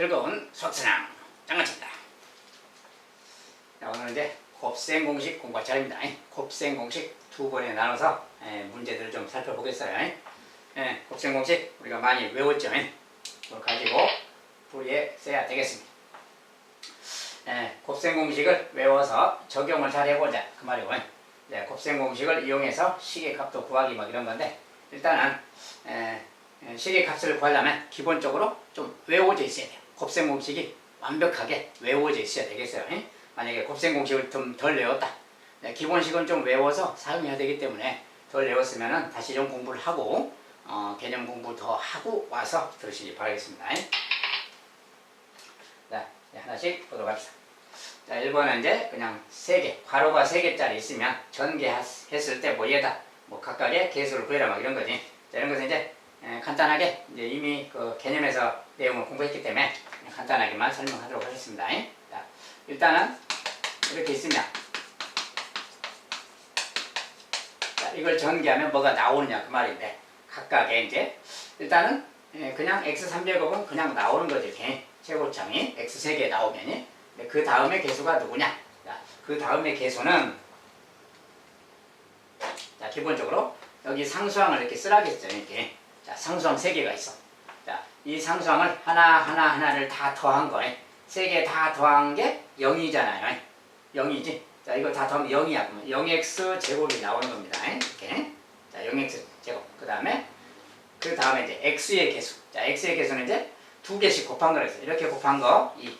즐거운 수학사냥 장난칩니다. 오늘 이제 곱셈 공식 공부할 차례입니다. 곱셈 공식 두 번에 나눠서 문제들을 좀 살펴보겠어요. 곱셈 공식 우리가 많이 외웠죠. 그걸 가지고 풀이에 써야 되겠습니다. 곱셈 공식을 외워서 적용을 잘 해보자 그 말이고, 곱셈 공식을 이용해서 식의 값도 구하기 막 이런 건데, 일단은 식의 값을 구하려면 기본적으로 좀 외워져 있어야 돼요. 곱셈 공식이 완벽하게 외워져 있어야 되겠어요. 만약에 곱셈 공식을 좀 덜 외웠다, 기본식은 좀 외워서 사용해야 되기 때문에 덜 외웠으면 다시 좀 공부를 하고 개념 공부 더 하고 와서 들으시기 바라겠습니다. 자, 하나씩 보도록 합시다. 자, 1번은 이제 그냥 3개, 괄호가 3개짜리 있으면 전개했을 때 뭐 얘다, 뭐 각각의 개수를 구해라 막 이런 거지. 자, 이런 것은 이제 간단하게 이제 이미 그 개념에서 내용을 공부했기 때문에 간단하게만 설명하도록 하겠습니다. 자, 일단은 이렇게 있으면, 자, 이걸 전개하면 뭐가 나오느냐 그 말인데, 각각의 이제 일단은 그냥 x3제곱은 그냥 나오는 거죠. 이렇게 최고점이 x3개 나오면, 그 다음에 개수가 누구냐? 자, 그 다음에 개수는, 자, 기본적으로 여기 상수항을 이렇게 쓰라겠죠. 이렇게. 자, 상수항 3개가 있어. 자, 이 상수항을 하나를 다 더한 거예요. 3개 다 더한 게 0이잖아요. 0이지? 자, 이거 다 더하면 0이야. 그러면 0x 제곱이 나오는 겁니다. 이렇게. 자, 0x 제곱. 그 다음에 이제 x의 개수. 자, x의 개수는 이제 2개씩 곱한 거라서, 이렇게 곱한 거 2,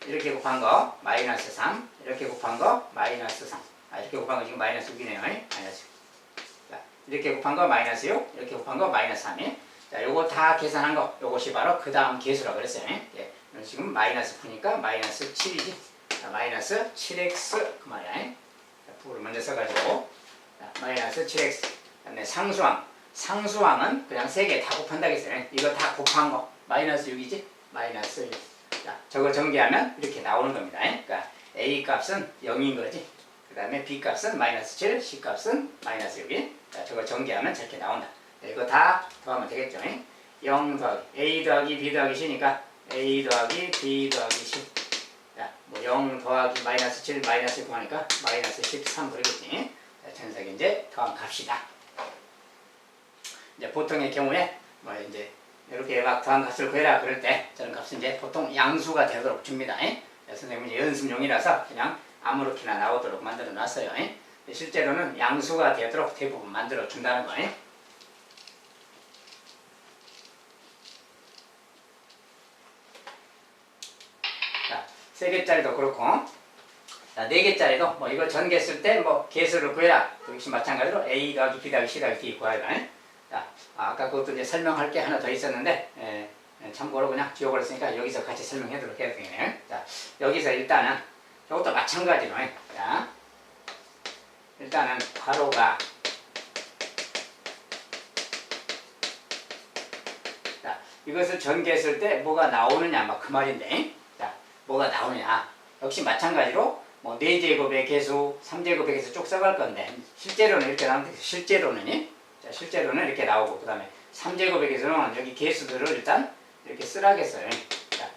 이렇게 곱한 거 마이너스 3, 이렇게 곱한 거 마이너스 3. 이렇게 곱한 거 지금 마이너스 6이네요. 마이너스 6. 자, 이렇게 곱한 거 마이너스 6, 이렇게 곱한 거 마이너스 3이. 자, 요거 다 계산한 거, 요것이 바로 그 다음 개수라고 그랬어요. 지금 마이너스 푸니까 마이너스 7이지. 자, 마이너스 7x 그 말이야. 자, 부를 먼저 써가지고, 자, 마이너스 7x. 그다음에 상수항은 그냥 3개 다 곱한다 했어요. 이거 다 곱한 거 마이너스 6이지. 마이너스 6. 자, 저거 전개하면 이렇게 나오는 겁니다. 그러니까 a 값은 0인 거지. 그 다음에 b 값은 마이너스 7, c 값은 마이너스 6이. 자, 저거 전개하면 저렇게 나온다. 이거 다 더하면 되겠죠. 0 더하기 a 더하기 b 더하기 c니까 a 더하기 b 더하기 c. 자, 뭐 0 더하기 마이너스 7 마이너스 6 하니까 마이너스 13 그러겠지. 자, 전색이 이제 더한 값이다. 이제 보통의 경우에 뭐 이제 이렇게 막 더한 값을 구해라 그럴 때 저런 값은 이제 보통 양수가 되도록 줍니다. 선생님은 연습용이라서 그냥 아무렇게나 나오도록 만들어 놨어요. 실제로는 양수가 되도록 대부분 만들어 준다는 거예요. 자, 3개짜리도 그렇고, 자, 4개짜리도 뭐 이걸 전개했을 때 뭐 개수를 구해라. 역시 마찬가지로 a 더하기 b 더하기 c 더하기 d 구하라. 자, 아까 그것도 이제 설명할 게 하나 더 있었는데, 참고로 그냥 지워버렸으니까 여기서 같이 설명하도록 해야 되겠네요. 자, 여기서 일단은 이것도 마찬가지로, 자, 일단은 괄호가, 자, 이것을 전개했을 때 뭐가 나오느냐 막 그 말인데, 자, 뭐가 나오느냐. 역시 마찬가지로 뭐 4제곱의 개수, 3제곱의 개수 쭉 써갈 건데, 실제로는 이렇게 나오는데, 실제로는 이렇게 나오고, 그 다음에 3제곱의 개수는 여기 개수들을 일단 이렇게 쓰라겠어요. 자,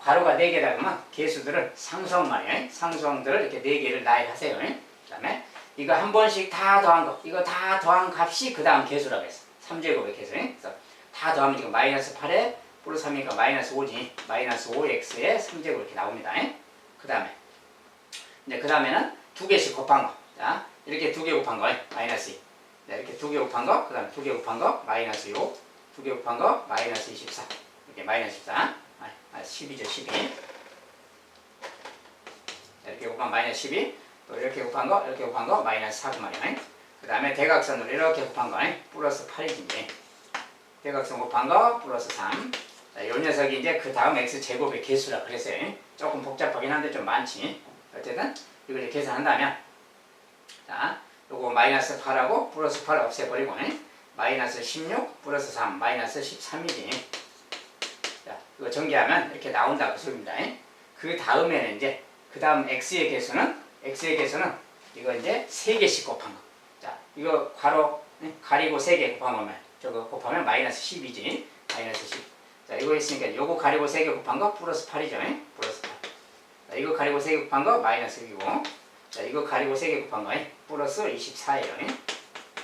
괄호가 4개다 그러면 개수들을 상수항 말이에요. 상수항들을 이렇게 4개를 나열하세요. 그 다음에 이거 한 번씩 다 더한 거, 이거 다 더한 값이 그 다음 개수라고 했어. 3제곱의 개수. 그래서 다 더하면 지금 마이너스 8에 플러스 3이니까 마이너스 5지. 마이너스 5x에 3제곱 이렇게 나옵니다. 그 다음에 이제 그 다음에는 2개씩 곱한 거. 자, 이렇게 2개 곱한 거 마이너스 2. 자, 이렇게 2개 곱한 거, 그 다음에 2개 곱한 거 마이너스 6, 2개 곱한 거 마이너스 24. 이렇게 마이너스 14. 12죠, 12. 자, 이렇게 곱한 마이너스 12. 또 이렇게 곱한 거, 이렇게 곱한 거 마이너스 4그 말이야. 그 다음에 대각선으로 이렇게 곱한 거 플러스 8이지. 대각선 곱한 거 플러스 3. 자, 요 녀석이 이제 그 다음 x제곱의 개수라 그랬어요. 조금 복잡하긴 한데 좀 많지. 어쨌든 이걸 이제 계산한다면, 자, 요거 마이너스 8하고 플러스 8 없애버리고, 마이너스 16 플러스 3 마이너스 13이지. 자, 이거 전개하면 이렇게 나온다 그 소리입니다. 그 다음에는 이제 그 다음 x의 개수는 이거 이제 3개씩 곱한 거. 자, 이거 가리고 3개 곱한 거면 저거 곱하면 마이너스 10이지. 마이너스 10. 자, 이거 있으니까 요거 가리고 3개 곱한 거 플러스 8이죠. 플러스 8. 자, 이거 가리고 3개 곱한 거 마이너스 6이고, 자, 이거 가리고 3개 곱한 거 플러스 24예요.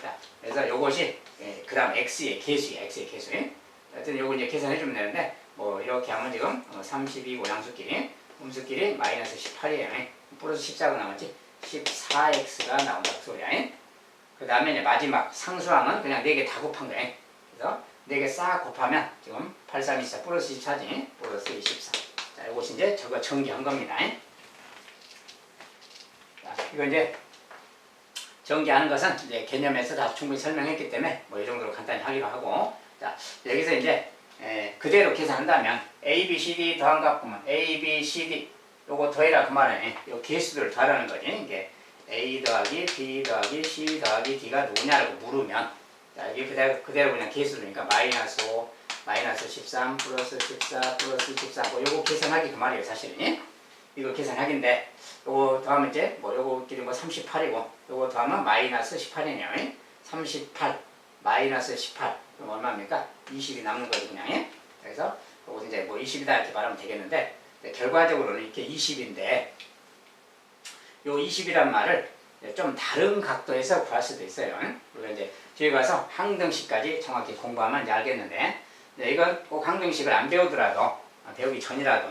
자, 그래서 요것이 그 다음 x의 개수예요. x의 개수. 하여튼 요거 이제 계산해주면 되는데, 뭐 이렇게 하면 지금 32고 양수끼리, 음수끼리 마이너스 18이에요. 플러스 14가 나왔지? 14x가 나온다 그 소리야. 그 다음에 이제 마지막 상수항은 그냥 4개 다 곱한 거예요. 그래서 4개 싹 곱하면 지금 8, 3, 24 플러스 24지? 플러스 24. 자, 이것이 이제 저거 정리한 겁니다. 자, 이거 이제 정리하는 것은 이제 개념에서 다 충분히 설명했기 때문에 뭐 이 정도로 간단히 하기로 하고, 자, 여기서 이제 그대로 계산한다면 A, B, C, D 더한 값 보면 A, B, C, D 요거 더해라 그 말은 요 개수들을 더하라는 거지. 이게 A 더하기 B 더하기 C 더하기 D가 누구냐라고 물으면, 자, 여기 그대로 그냥 개수들이니까 마이너스 5, 마이너스 13, 플러스 14, 플러스 24 뭐 요거 계산하기 그 말이에요 사실은. 이거 계산하기인데 요거 더하면 이제 뭐 요거끼리 뭐 38이고 요거 더하면 마이너스 18이네요. 38 마이너스 18 그럼 얼마입니까? 20이 남는 거죠 그냥. 그래서 요거 이제 뭐 20이다 이렇게 말하면 되겠는데, 결과적으로는 이렇게 20인데 요 20이란 말을 좀 다른 각도에서 구할 수도 있어요. 우리가 이제 뒤에 가서 항등식까지 정확히 공부하면 이제 알겠는데, 이건 꼭 항등식을 안 배우더라도 배우기 전이라도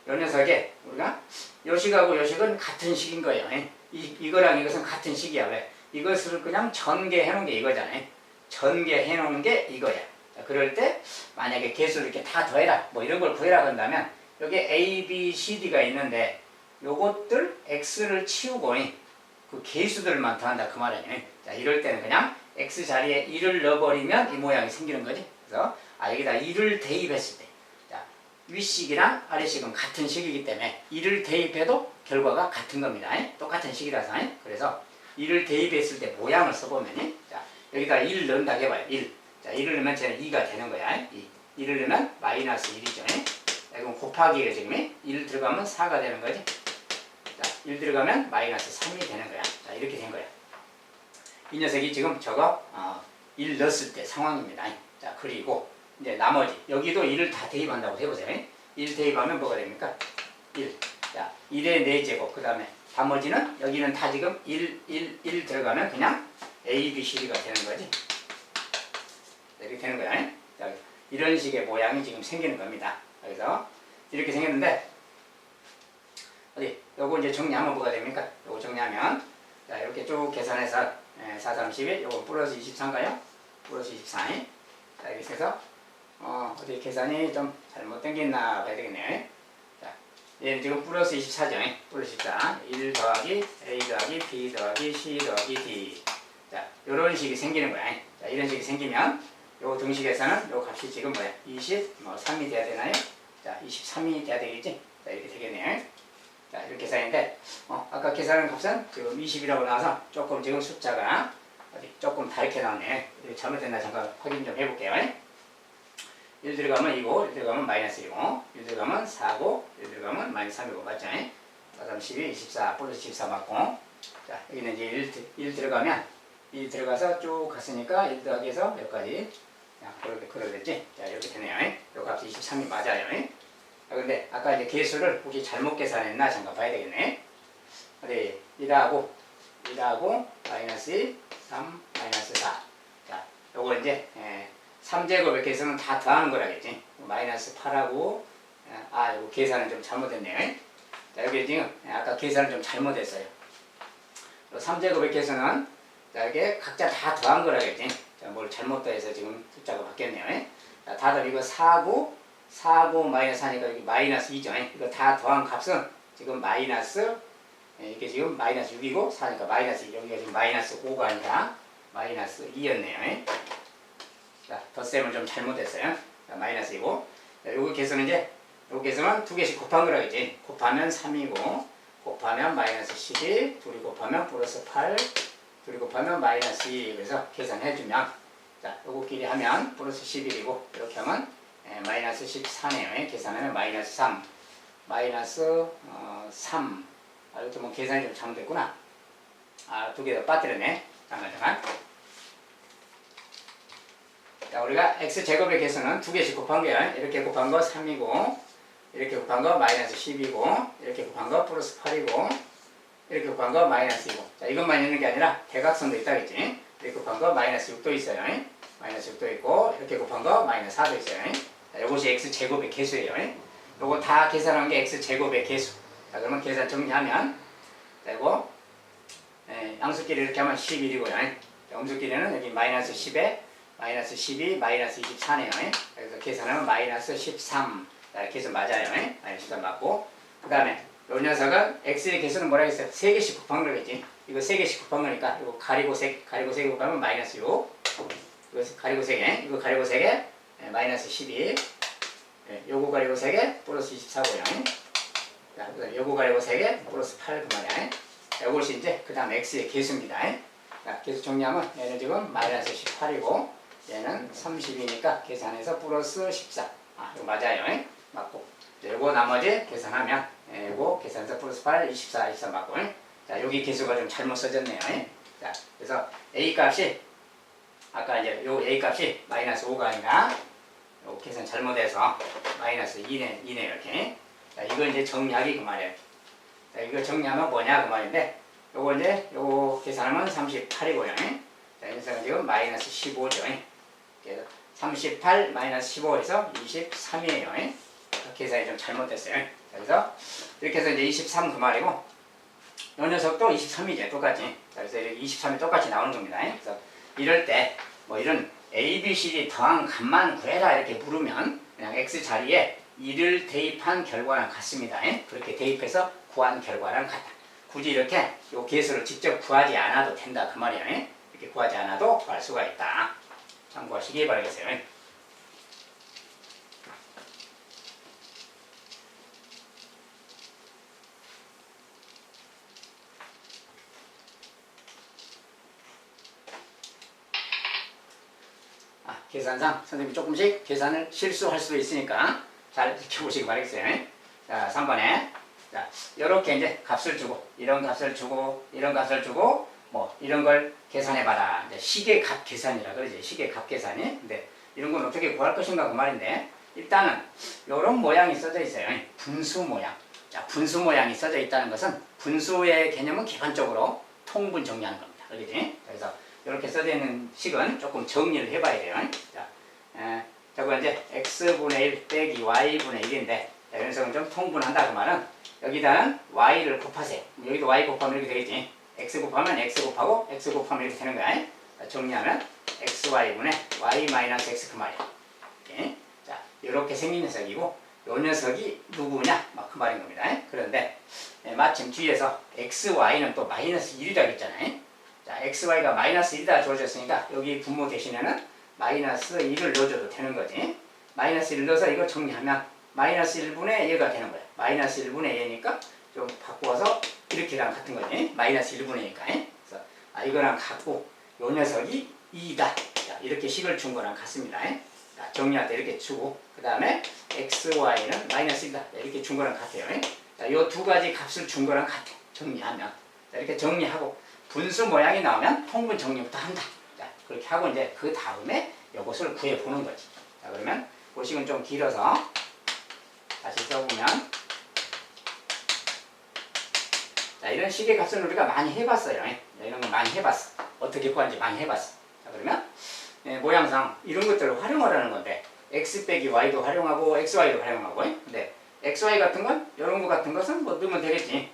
요 녀석에 우리가 요 식하고 요 식은 같은 식인 거예요. 이거랑 이것은 같은 식이야. 왜? 이것을 그냥 전개해 놓은 게 이거잖아요. 전개해 놓은 게 이거야. 자, 그럴 때 만약에 개수를 이렇게 다 더해라 뭐 이런 걸 구해라 한다면 여기 A, B, C, D가 있는데 요것들 X를 치우고 그 개수들만 더한다 그 말이에요. 자, 이럴 때는 그냥 X 자리에 1을 넣어버리면 이 모양이 생기는 거지. 그래서 여기다 1을 대입했을 때, 자, 윗식이랑 아래식은 같은 식이기 때문에 1을 대입해도 결과가 같은 겁니다. 똑같은 식이라서. 그래서 1을 대입했을 때 모양을 써보면, 자, 여기다 1 넣는다고 해봐요. 1. 자, 1을 넣으면 쟤는 2가 되는 거야. 1을 넣으면 마이너스 1이죠. 이건 곱하기에 지금 1 들어가면 4가 되는 거지. 자, 1 들어가면 마이너스 3이 되는 거야. 자, 이렇게 된 거야. 이 녀석이 지금 저거 1 넣었을 때 상황입니다. 자, 그리고 이제 나머지 여기도 1을 다 대입한다고 해보세요. 1 대입하면 뭐가 됩니까? 1. 자, 1의 4제곱. 그 다음에 나머지는 여기는 다 지금 1 들어가면 그냥 A, B, C, D가 되는 거지. 이렇게 되는 거야. 자, 이런 식의 모양이 지금 생기는 겁니다. 그래서 이렇게 생겼는데, 어디 요거 이제 정리하면 뭐가 됩니까? 요거 정리하면, 자, 이렇게 쭉 계산해서 4, 3, 11 요거 플러스 23가요? 플러스 24. 자, 이렇게 해서 어디 계산이 좀 잘못된 게 있나 봐야 되겠네요. 자, 얘는 지금 플러스 24죠. 플러스 24. 1 더하기 A 더하기 B 더하기 C 더하기 D. 자, 요런 식이 생기는 거야. 자, 이런 식이 생기면 요 등식에서는 요 값이 지금 뭐야? 23이 돼야 되나요? 자, 23이 돼야 되겠지? 자, 이렇게 되겠네요. 자, 이렇게 계산인데, 아까 계산한 값은 지금 20이라고 나와서 조금 지금 숫자가 어디 조금 다르게 나오네. 잘못됐나 잠깐 확인 좀 해볼게요. 1 들어가면 2고, 1 들어가면 마이너스 2고, 1 들어가면 4고, 1 들어가면 마이너스 3이고, 맞죠? 4, 3, 12, 24, 플러스 14 맞고. 자, 여기는 이제 1 들어가면, 1 들어가서 쭉 갔으니까 1 더하기 해서 몇 가지? 자, 그러겠지? 자, 이렇게 되네요. 요 값이 23이 맞아요. 근데 아까 이제 개수를 혹시 잘못 계산했나 잠깐 봐야 되겠네. 어디 1하고 마이너스 1, 3, 마이너스 4. 자, 요거 이제 3제곱 이렇게 해서는 다 더하는 거라겠지. 마이너스 8하고 요거 계산은 좀 잘못했네요. 자, 여기 지금 아까 계산을 좀 잘못했어요. 3제곱 이렇게 해서는 자, 이게 각자 다 더한 거라겠지. 자, 뭘 잘못 더해서 지금 숫자가 바뀌었네요. 자, 다들 이거 4고 마이너스 하니까 여기 마이너스 2죠. 이거 다 더한 값은 지금 마이너스, 이게 지금 마이너스 6이고 4니까 마이너스 2. 여기가 지금 마이너스 5가 아니라 마이너스 2였네요. 자, 덧셈을 좀 잘못했어요. 자, 마이너스 2고. 자, 요거 개수는 이제, 요거 개수는 두 개씩 곱한 거라겠지. 곱하면 3이고, 곱하면 마이너스 12, 둘이 곱하면 플러스 8, 둘이 곱하면 마이너스 2. 그래서 계산해주면, 자, 요거끼리 하면 플러스 11이고, 이렇게 하면 마이너스 14네요. 계산하면 마이너스 3. 마이너스 3. 이것도 뭐 계산이 좀 잘못됐구나. 두 개 더 빠뜨렸네. 잠깐. 자, 우리가 x제곱의 개수는 두 개씩 곱한 거야. 이렇게 곱한 거 3이고, 이렇게 곱한 거 마이너스 10이고, 이렇게 곱한 거 플러스 8이고, 이렇게 곱한 거 마이너스 2고. 자, 이것만 있는 게 아니라 대각선도 있다겠지. 이렇게 곱한 거 마이너스 6도 있어요. 마이너스 6도 있고, 이렇게 곱한 거 마이너스 4도 있어요. 자, 이것이 x제곱의 개수예요. 요거 다 계산한 게 x제곱의 개수. 자, 그러면 계산 정리하면, 자, 이거 양수끼리 이렇게 하면 11이고요. 음수끼리는 여기 마이너스 10에 마이너스 12, 마이너스 24네요. 그래서 계산하면 마이너스 13. 자, 계산 맞아요. 마이너스 13 맞고. 그 다음에 이 녀석은 x의 개수는 뭐라 했어요? 3개씩 곱한 거겠지. 이거 3개씩 곱한 거니까 이거 가리고 3개 곱하면 마이너스 6. 이거 가리고 3개. 이거 가리고 3개. 마이너스 12. 요거 가리고 3개. 플러스 24고요. 자, 요거 가리고 3개. 플러스 8 그 말이야. 이것이 이제 그 다음 x의 개수입니다. 자, 개수 정리하면 얘는 지금 마이너스 18이고 얘는 30이니까 계산해서 플러스 14. 아, 이거 맞아요. 맞고. 요거 나머지 계산하면 요거 계산해서 플러스 8, 24, 24 맞고. 자, 여기 개수가 좀 잘못 써졌네요. 자, 그래서 a 값이 아까 이제 요 a 값이 마이너스 5가 아니라 요 계산 잘못해서 마이너스 2네요 이렇게. 자, 이거 이제 정리하기 그 말이에요. 자, 이거 정리하면 뭐냐 그 말인데 요거 이제 요거 계산하면 38이고요. 자, 인생은 지금 마이너스 15죠. 그래서 38 마이너스 15에서 23이에요. 계산이 좀 잘못됐어요. 자, 그래서 이렇게 해서 이제 23 그 말이고 요 녀석도 23이죠. 똑같이. 자, 그래서 이렇게 23이 똑같이 나오는 겁니다. 그래서 이럴 때 뭐 이런 A, B, C, D 더한 값만 구해라 이렇게 물으면 그냥 X 자리에 2를 대입한 결과랑 같습니다. 그렇게 대입해서 구한 결과랑 같다. 굳이 이렇게 요 개수를 직접 구하지 않아도 된다 그 말이에요. 이렇게 구하지 않아도 구할 수가 있다. 참고하시기 바라겠어요. 계산상 선생님이 조금씩 계산을 실수할 수도 있으니까 잘 지켜보시기 바라겠어요. 자, 3번에 자, 요렇게 이제 값을 주고 이런 값을 주고 이런 값을 주고 뭐 이런 걸 계산해봐라. 이제 시계값 계산이라 그러지. 시계값 계산이. 근데 이런 건 어떻게 구할 것인가 그 말인데 일단은 요런 모양이 써져 있어요. 분수 모양. 자, 분수 모양이 써져 있다는 것은 분수의 개념은 기본적으로 통분 정리하는 겁니다. 그러지? 그래서 이렇게 써져 있는 식은 조금 정리를 해봐야 돼요. 자, 저거 이제 x분의 1 빼기 y분의 1인데 자, 이 녀석은 좀 통분한다 그 말은 여기다는 y를 곱하세요. 여기도 y 곱하면 이렇게 되겠지. x 곱하면 x 곱하고 x 곱하면 이렇게 되는 거야. 자, 정리하면 xy분의 y 마이너스 x 그 말이야. 이렇게. 자, 이렇게 생긴 녀석이고 이 녀석이 누구냐? 막 그 말인 겁니다. 그런데 마침 뒤에서 xy는 또 마이너스 1이라고 했잖아요. 자, xy가 마이너스 1이다 주어졌으니까 여기 분모 대신에는 마이너스 1을 넣어줘도 되는 거지. 마이너스 1 넣어서 이거 정리하면 마이너스 1분의 얘가 되는 거야. 마이너스 1분의 얘니까 좀 바꾸어서 이렇게랑 같은 거지. 마이너스 1분의 얘니까. 그래서 이거랑 같고 요 녀석이 2다. 자, 이렇게 식을 준 거랑 같습니다. 자, 정리할 때 이렇게 주고 그 다음에 xy는 마이너스 1다. 이렇게 준 거랑 같아요. 자, 요 두 가지 값을 준 거랑 같아. 정리하면. 자, 이렇게 정리하고 분수 모양이 나오면 통분 정리부터 한다. 자, 그렇게 하고 이제 그 다음에 이것을 구해보는 거지. 자, 그러면 고식은 좀 길어서 다시 써보면 자, 이런 식의 값을 우리가 많이 해봤어요. 이런 거 많이 해봤어. 어떻게 구하는지 많이 해봤어. 자, 그러면 모양상 이런 것들을 활용하라는 건데 x 빼기 y도 활용하고 xy도 활용하고 근데 xy 같은 건 이런 거 같은 것은 뭐 넣으면 되겠지.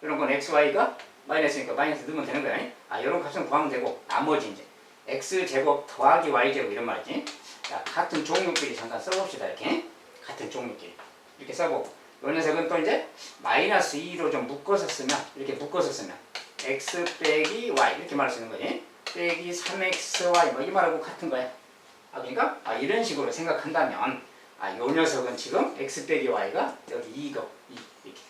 이런 건 xy가 마이너스니까 마이너스 넣으면 되는 거야. 이런 값은 구하면 되고 나머지 이제 x제곱 더하기 y제곱 이런 말이지. 자, 같은 종류끼리 잠깐 써봅시다. 이렇게 같은 종류끼리 이렇게 써보고 이 녀석은 또 이제 마이너스 2로 좀 묶어서 쓰면 이렇게 묶어서 쓰면 x 빼기 y 이렇게 말할 수 있는 거지. 빼기 3xy 뭐 이 말하고 같은 거야. 그러니까 이런 식으로 생각한다면 이 녀석은 지금 x 빼기 y가 여기 2거 이렇게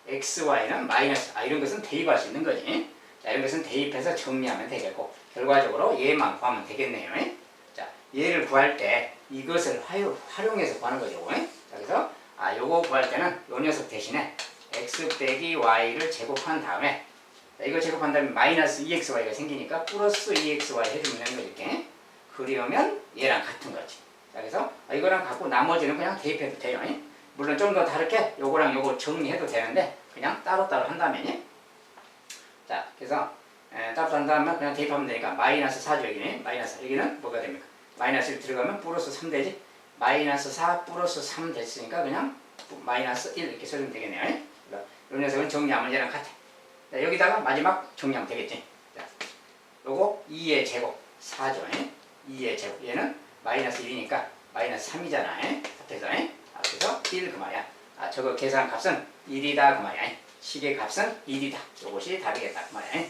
xy는 마이너스 이런 것은 대입할 수 있는 거지. 자, 이런 것은 대입해서 정리하면 되겠고 결과적으로 얘만 구하면 되겠네요. 자, 얘를 구할 때 이것을 활용해서 구하는 거죠. 자, 그래서 요거 구할 때는 요 녀석 대신에 x 빼기 y를 제곱한 다음에 자, 이거 제곱한 다음에 마이너스 2xy가 생기니까 플러스 2xy 해주면 되는 거죠. 이렇게. 그러면 얘랑 같은 거지. 자, 그래서 이거랑 갖고 나머지는 그냥 대입해도 돼요. 물론 좀 더 다르게 요거랑 요거 정리해도 되는데 그냥 따로따로 한다면. 자, 그래서 따로 한다면 그냥 대입하면 되니까 마이너스 4죠. 여기는 마이너스, 여기는 뭐가 됩니까? 마이너스 1 들어가면 플러스 3 되지. 마이너스 4 플러스 3 됐으니까 그냥 마이너스 1 이렇게 써주면 되겠네요. 이 녀석은 정리하면 얘랑 같아. 자, 여기다가 마지막 정리하면 되겠지. 자, 요거 2의 제곱 4죠. 2의 제곱, 얘는 마이너스 1이니까 마이너스 3이잖아. 합해서. 그래서 1 그 말이야. 저거 계산 값은 1이다 그 말이야. 식의 값은 1이다. 요것이 다르겠다 그 말이야.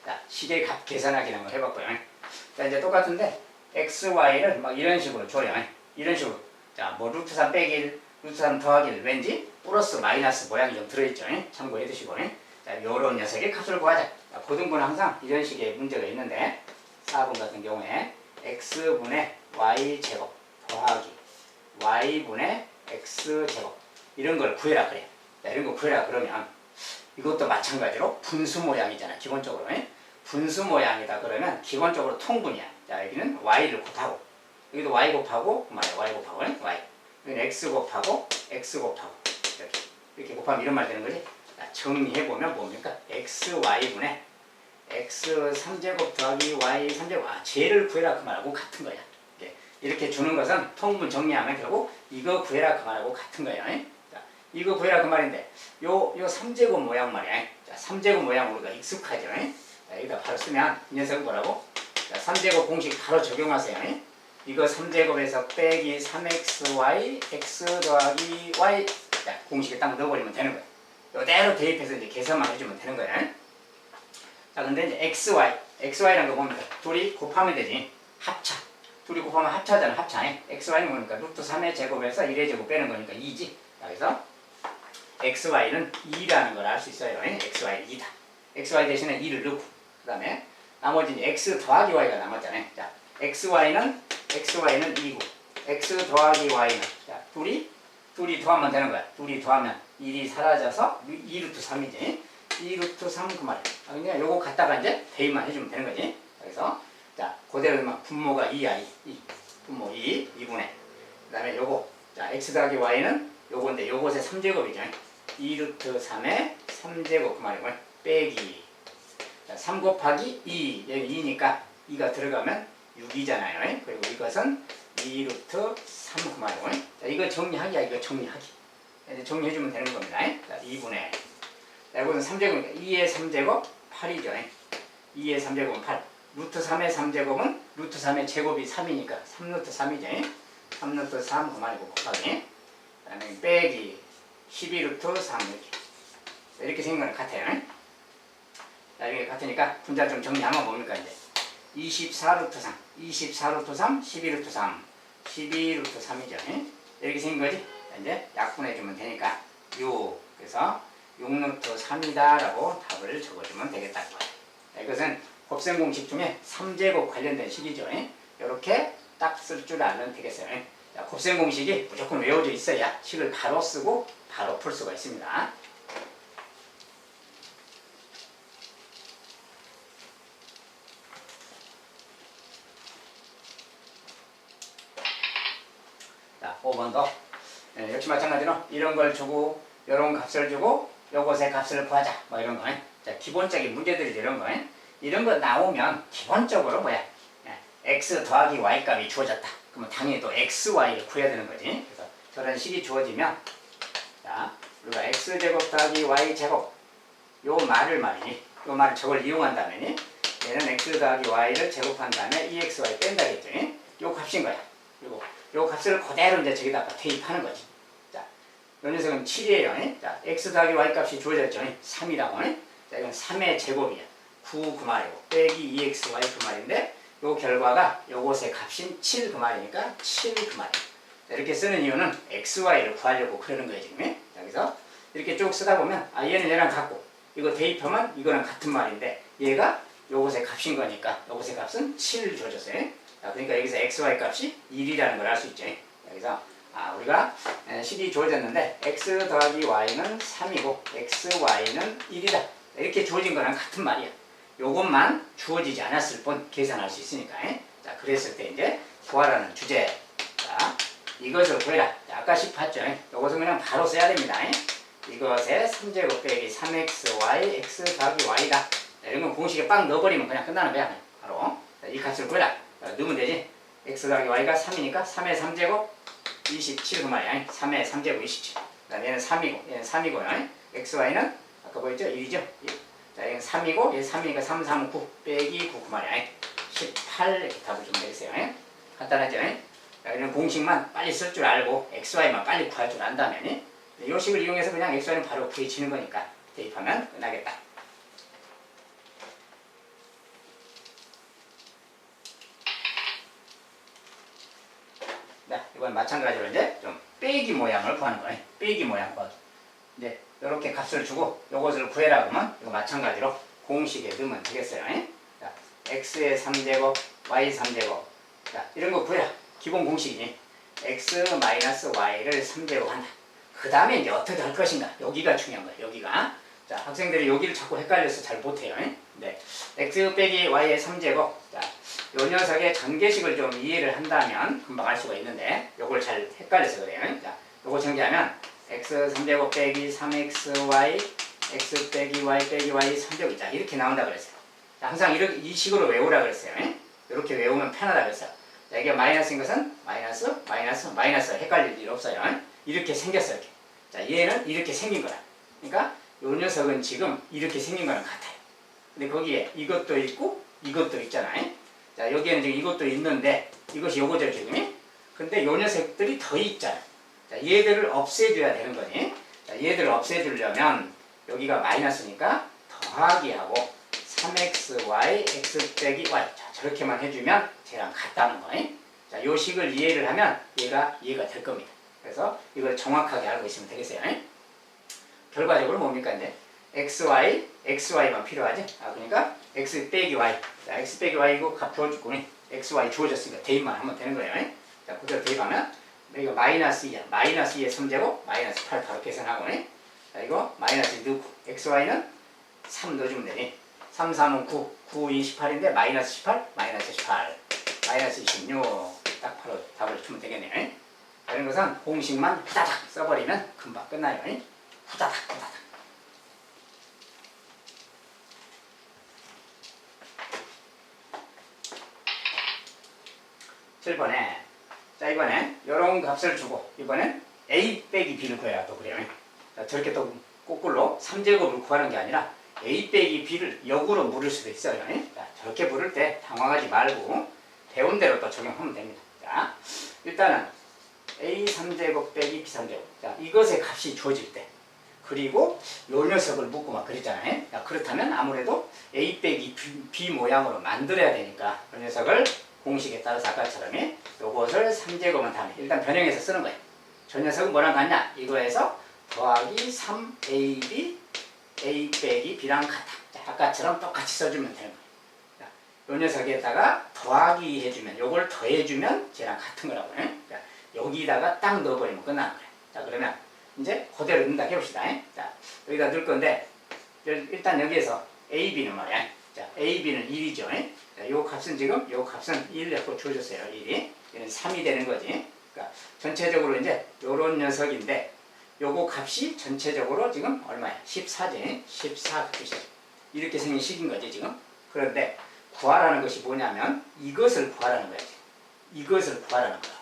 자, 식의 값 계산하기를 한번 해봤고요. 자, 이제 똑같은데 x, y를 막 이런 식으로 줘요. 이런 식으로. 자, 뭐 루트 3 빼기 1, 루트 3 더하기 1, 왠지 플러스 마이너스 모양이 좀 들어있죠. 참고해 두시고. 자, 요런 녀석의 값을 구하자. 자, 고등부는 항상 이런 식의 문제가 있는데 4번 같은 경우에 x분의 y제곱 더하기 y분의 x제곱 이런 걸 구해라 그래. 자, 이런 거 구해라 그러면 이것도 마찬가지로 분수 모양이잖아. 기본적으로. 분수 모양이다 그러면 기본적으로 통분이야. 자, 여기는 y를 곱하고 여기도 y 곱하고 y 곱하고 y 여기는 x 곱하고 x 곱하고 이렇게 곱하면 이런 말 되는 거지. 자, 정리해보면 뭡니까? xy분의 x 3제곱 더하기 y 3제곱 쟤를 구해라 그 말하고 같은 거야. 이렇게 주는 것은 통분 정리하면 결국 이거 구해라 그 말하고 같은 거야. 자, 이거 구해라 그 말인데 요 3제곱 모양 말이야. 자, 3제곱 모양 우리가 익숙하죠. 자, 여기다 바로 쓰면 이 녀석은 뭐라고? 자, 3제곱 공식 바로 적용하세요. 이거 3제곱에서 빼기 3xy x 더하기 y 자, 공식에 딱 넣어버리면 되는 거야. 이대로 대입해서 이제 계산만 해주면 되는 거야. 자, 근데 이제 xy라는 거 뭡니까? 둘이 곱하면 되지. 합차. 둘이 곱하면 합차잖아. 합차. xy는 뭡니까? 루트 3의 제곱에서 1의 제곱 빼는 거니까 2지. 자, 그래서 xy는 2라는 걸 알 수 있어요. xy는 2다. xy 대신에 2를 넣고 그 다음에 나머지 이제 x 더하기 y가 남았잖아요. 자, xy는 2고 x 더하기 y는 자, 둘이 더하면 되는 거야. 둘이 더하면 1이 사라져서 2루트 3이지. 2루트 3 그 말이야. 그냥 요거 갖다가 이제 대입만 해주면 되는 거지. 그래서 자, 그대로 막 분모가 2야. 2. 분모 2분의 그 다음에 요거 자, x 더하기 y는 요건데 요것의 3제곱이죠. 2루트 3의 3제곱 그 말이고 빼기 자, 3 곱하기 2 여기 2니까 2가 들어가면 6이잖아요. 그리고 이것은 2루트 3 그 말이고 자, 이거 정리하기야. 이거 정리하기 이제 정리해주면 되는 겁니다. 자, 2분의 자, 이거는 3제곱이니까 2의 3제곱 8이죠. 2의 3제곱은 8 루트 3의 3제곱은 루트 3의 제곱이 3이니까 3루트 3이죠. 3루트 3 그 말이고 곱하기 그 다음에 빼기 12루트 3 이렇게 생긴 건 같아요. 자, 이게 같으니까 분자점 정리하면 뭡니까 이제 24루트 3 24루트 3 12루트 3 12루트 3이죠. 이렇게 생긴 거지. 자, 이제 약분해주면 되니까 6 그래서 6루트 3이다 라고 답을 적어주면 되겠다. 자, 이것은 곱셈 공식 중에 3제곱 관련된 식이죠. 이렇게 딱 쓸 줄 알면 되겠어요. 자, 곱셈 공식이 무조건 외워져 있어야 식을 바로 쓰고 바로 풀 수가 있습니다. 자, 5번 더. 역시 마찬가지로 이런 걸 주고 이런 값을 주고 요것의 값을 구하자 뭐 이런 거. 자, 기본적인 문제들이 이런 거. 이런 거 나오면 기본적으로 뭐야? x 더하기 y 값이 주어졌다. 그러면 당연히 또 xy를 구해야 되는 거지. 그래서 저런 식이 주어지면 자, 우리가 x제곱 더하기 y제곱 요 말을 저걸 이용한다면 얘는 x 더하기 y를 제곱한 다음에 2xy 뺀다겠죠. 요 값인 거야. 그리고 요 값을 그대로 이제 저기다가 대입하는 거지. 자, 요 녀석은 7이에요. 자, x 더하기 y 값이 주어졌죠. 3이라고. 자, 이건 3의 제곱이야. 9 그 말이고 빼기 2xy 그 말인데 요 결과가 요것의 값인 7 그 말이니까 7 그 말이야. 이렇게 쓰는 이유는 xy를 구하려고 그러는 거예요 지금. 자, 그래서 이렇게 쭉 쓰다 보면 얘는 얘랑 같고 이거 대입하면 이거랑 같은 말인데 얘가 요것의 값인 거니까 요것의 값은 7 줘줬어요. 자, 그러니까 여기서 xy 값이 1이라는 걸 알 수 있죠. 여기서 우리가 식이 주어졌는데 x 더하기 y는 3이고 xy는 1이다. 이렇게 주어진 거랑 같은 말이야. 요것만 주어지지 않았을 뿐 계산할 수 있으니까. 자, 그랬을 때 이제 구하라는 주제. 자, 이것을 구해라. 자, 아까씩 봤죠. 요것은 그냥 바로 써야 됩니다. 이것의 3제곱 빼기 3xy x 더하기 y다. 자, 이런 건 공식에 빵 넣어버리면 그냥 끝나는 거야. 바로. 자, 이 값을 구해라. 자, 넣으면 되지. x 더하기 y가 3이니까 3의 3제곱 27 그 말이야. 3의 3제곱 27. 자, 얘는 3이고 얘는 3이고요. xy는 아까 보였죠? 1이죠? 1. 자, 얘는 3이고 얘는 3이니까 3, 3, 9 빼기 9 그 말이야. 18 이렇게 답을 주면 되겠어요. 간단하죠? 자, 이런 공식만 빨리 쓸 줄 알고 xy만 빨리 구할 줄 안다면 이 식을 이용해서 그냥 xy는 바로 구해지는 거니까 대입하면 끝나겠다. 자, 이건 마찬가지로 이제 좀 빼기 모양을 구하는 거예요. 빼기 모양 구하기. 이제 이렇게 값을 주고 이것을 구해라 그러면 이거 마찬가지로 공식에 넣으면 되겠어요. 자, x의 3제곱, y 3제곱. 자, 이런 거 구해라. 기본 공식이니 x 마이너스 y를 3제곱 한다. 그 다음에 이제 어떻게 할 것인가. 여기가 중요한 거예요. 여기가. 자, 학생들이 여기를 자꾸 헷갈려서 잘 못해요. 네. x 빼기 y의 3제곱. 자, 요 녀석의 전개식을 좀 이해를 한다면 금방 알 수가 있는데 요걸 잘 헷갈려서 그래요. 자, 요거 전개하면 x 3제곱 빼기 3xy x 빼기 y 빼기 y 3제곱. 자, 이렇게 나온다 그랬어요. 자, 항상 이 식으로 외우라 그랬어요. 이렇게 외우면 편하다 그랬어요. 자, 이게 마이너스인 것은 마이너스 헷갈릴 일 없어요. 이렇게 생겼어요. 이렇게. 자, 얘는 이렇게 생긴 거라. 그러니까 요 녀석은 지금 이렇게 생긴 거랑 같아요. 근데 거기에 이것도 있고 이것도 있잖아요. 자, 여기에는 지금 이것도 있는데 이것이 요거죠 지금. 근데 요 녀석들이 더 있잖아. 자, 얘들을 없애줘야 되는 거니. 자, 얘들을 없애주려면 여기가 마이너스니까 더하기하고 3xy x 빼기 y. 자, 저렇게만 해주면 쟤랑 같다는 거예요. 자, 요 식을 이해를 하면 얘가 될 겁니다. 그래서 이걸 정확하게 알고 있으면 되겠어요. 결과적으로 뭡니까 이제 xy만 필요하지. 그러니까 x 빼기 y. 자, x 빼기 y고 값 주어주고 xy 주어졌으니까 대입만 하면 되는 거예요. 자, 그대로 대입하면 이거 마이너스 2야. 마이너스 2의 3제곱 마이너스 8 바로 계산하고. 자, 이거 마이너스 넣고 xy는 3 넣어주면 되니. 3, 3은 9, 9, 28인데 마이너스 18, 마이너스 18, 마이너스 26. 딱 바로 답을 주면 되겠네요. 이런 것은 공식만 후다닥 써버리면 금방 끝나요. 후다닥. 7번에 자, 이번엔 이런 값을 주고 이번엔 a 빼기 b를 구해라 또 그래요. 자, 저렇게 또 거꾸로 3제곱을 구하는 게 아니라 a 빼기 b를 역으로 물을 수도 있어요. 자, 저렇게 물을 때 당황하지 말고 배운 대로 또 적용하면 됩니다. 자, 일단은 a 3제곱 빼기 b 3제곱. 자, 이것의 값이 주어질 때 그리고 요 녀석을 묶고 막 그랬잖아요. 자, 그렇다면 아무래도 a 빼기 b 모양으로 만들어야 되니까 그 녀석을 공식에 따라서 아까처럼 요것을 3제곱은 다음에 일단 변형해서 쓰는 거예요. 저 녀석은 뭐랑 같냐? 이거에서 더하기 3ab a 빼기 b랑 같아. 자, 아까처럼 똑같이 써주면 되는 거예요. 자, 요 녀석에다가 더하기 해주면 요걸 더해주면 쟤랑 같은 거라고. 자, 여기다가 딱 넣어버리면 끝나는 거예요. 자, 그러면 이제 그대로 넣는다 해봅시다. 자, 여기다 넣을 건데 일단 여기에서 ab는 말이야. 자, ab는 1이죠. 자, 요 값은 지금 요 값은 1이라고 주어졌어요. 1이. 얘는 3이 되는 거지. 그러니까 전체적으로 이제 요런 녀석인데 요거 값이 전체적으로 지금 얼마야? 14지. 14 값이죠. 이렇게 생긴 식인 거지 지금. 그런데 구하라는 것이 뭐냐면 이것을 구하라는 거야. 이것을 구하라는 거야.